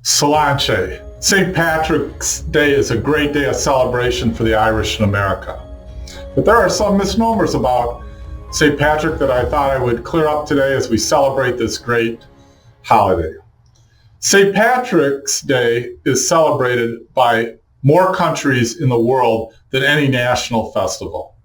Solanche. St. Patrick's Day is a great day of celebration for the Irish in America. But there are some misnomers about St. Patrick that I thought I would clear up today as we celebrate this great holiday. St. Patrick's Day is celebrated by more countries in the world than any national festival.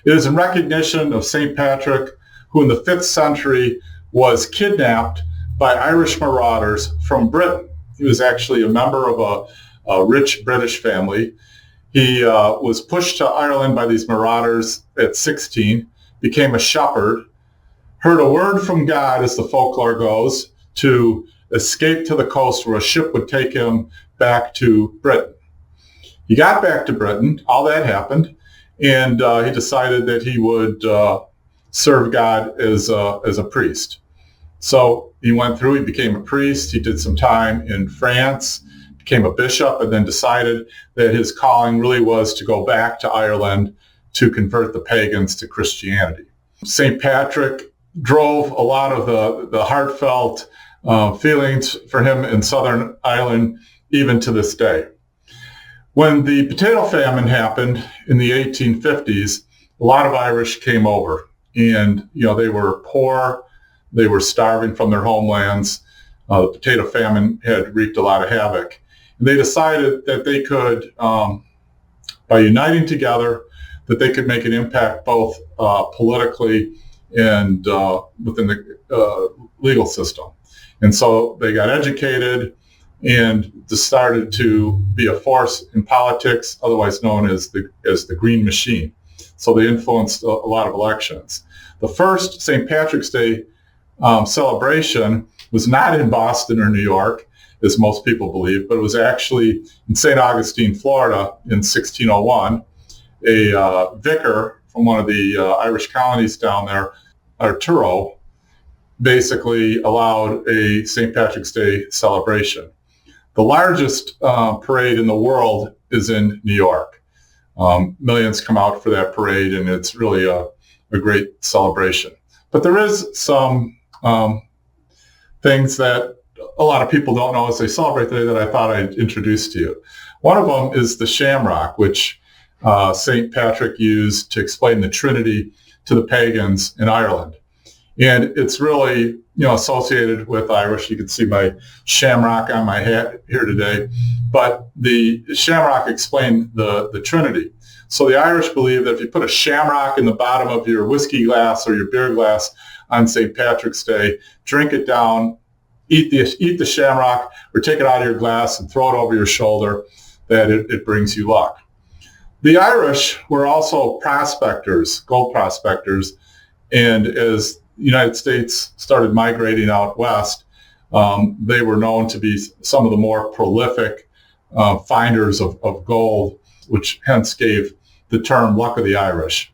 It is in recognition of St. Patrick, who in the 5th century was kidnapped by Irish marauders from Britain. He was actually a member of a rich British family. He was pushed to Ireland by these marauders at 16, became a shepherd, heard a word from God, as the folklore goes, to escape to the coast where a ship would take him back to Britain. He got back to Britain, all that happened, and he decided that he would serve God as a priest. So he went through, he became a priest, he did some time in France, became a bishop, and then decided that his calling really was to go back to Ireland to convert the pagans to Christianity. St. Patrick drove a lot of the heartfelt feelings for him in Southern Ireland, even to this day. When the potato famine happened in the 1850s, a lot of Irish came over, and they were poor. They were starving from their homelands. The potato famine had wreaked a lot of havoc. And they decided that they could, by uniting together, that they could make an impact both politically and within the legal system. And so they got educated and started to be a force in politics, otherwise known as the Green Machine. So they influenced a lot of elections. The first St. Patrick's Day celebration was not in Boston or New York, as most people believe, but it was actually in St. Augustine, Florida in 1601. A vicar from one of the Irish colonies down there, Arturo, basically allowed a St. Patrick's Day celebration. The largest parade in the world is in New York. Millions come out for that parade, and it's really a great celebration. But there is some things that a lot of people don't know as they celebrate today that I thought I'd introduce to you. One of them is the shamrock, which St. Patrick used to explain the Trinity to the pagans in Ireland. And it's really, associated with Irish. You can see my shamrock on my hat here today. But the shamrock explained the Trinity. So the Irish believe that if you put a shamrock in the bottom of your whiskey glass or your beer glass on St. Patrick's Day, drink it down, eat the shamrock, or take it out of your glass and throw it over your shoulder, that it brings you luck. The Irish were also prospectors, gold prospectors, and as the United States started migrating out west, they were known to be some of the more prolific finders of gold, which hence gave the term luck of the Irish.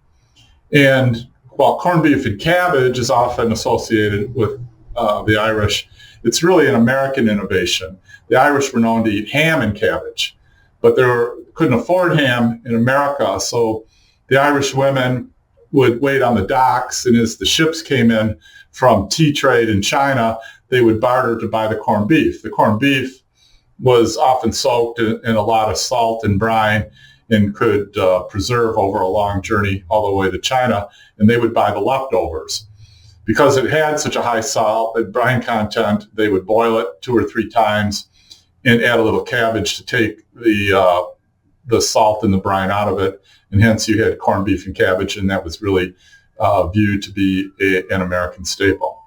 And while corned beef and cabbage is often associated with the Irish, it's really an American innovation. The Irish were known to eat ham and cabbage, but they couldn't afford ham in America, so the Irish women would wait on the docks, and as the ships came in from tea trade in China, they would barter to buy the corned beef. The corned beef was often soaked in a lot of salt and brine and could preserve over a long journey all the way to China, and they would buy the leftovers. Because it had such a high salt and brine content, they would boil it 2 or 3 times and add a little cabbage to take the salt and the brine out of it, and hence you had corned beef and cabbage, and that was really viewed to be an American staple.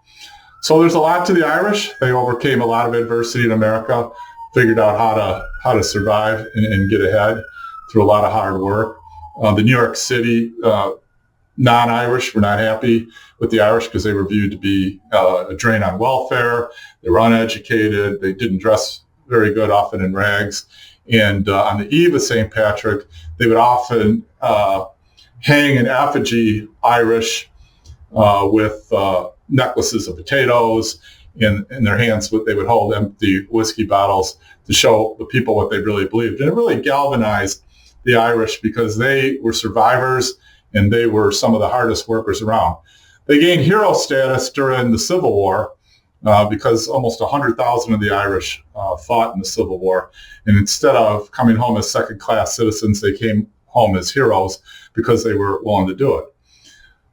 So there's a lot to the Irish. They overcame a lot of adversity in America, figured out how to survive and get ahead through a lot of hard work. The New York City non-Irish were not happy with the Irish because they were viewed to be a drain on welfare. They were uneducated. They didn't dress very good, often in rags. And on the eve of St. Patrick, they would often hang an effigy Irish with necklaces of potatoes. In their hands, they would hold empty whiskey bottles to show the people what they really believed. And it really galvanized the Irish because they were survivors and they were some of the hardest workers around. They gained hero status during the Civil War because almost 100,000 of the Irish fought in the Civil War. And instead of coming home as second-class citizens, they came home as heroes because they were willing to do it.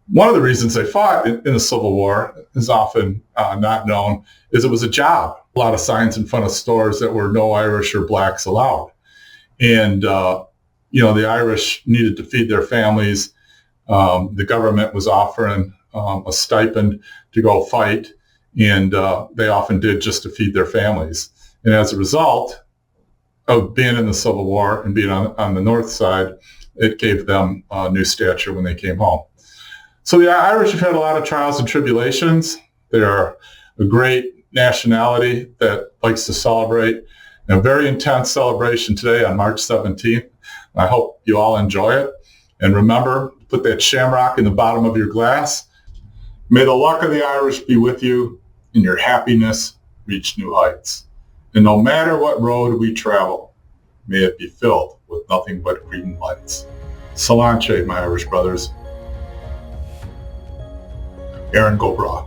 One of the reasons they fought in the Civil War is often not known, is it was a job. A lot of signs in front of stores that were no Irish or blacks allowed. And, the Irish needed to feed their families. The government was offering a stipend to go fight, and they often did just to feed their families. And as a result of being in the Civil War and being on the north side, it gave them a new stature when they came home. So the Irish have had a lot of trials and tribulations. They are a great nationality that likes to celebrate. A very intense celebration today on March 17th. I hope you all enjoy it. And remember, put that shamrock in the bottom of your glass. May the luck of the Irish be with you and your happiness reach new heights. And no matter what road we travel, may it be filled with nothing but green lights. Salanche, my Irish brothers. Aaron Gobra.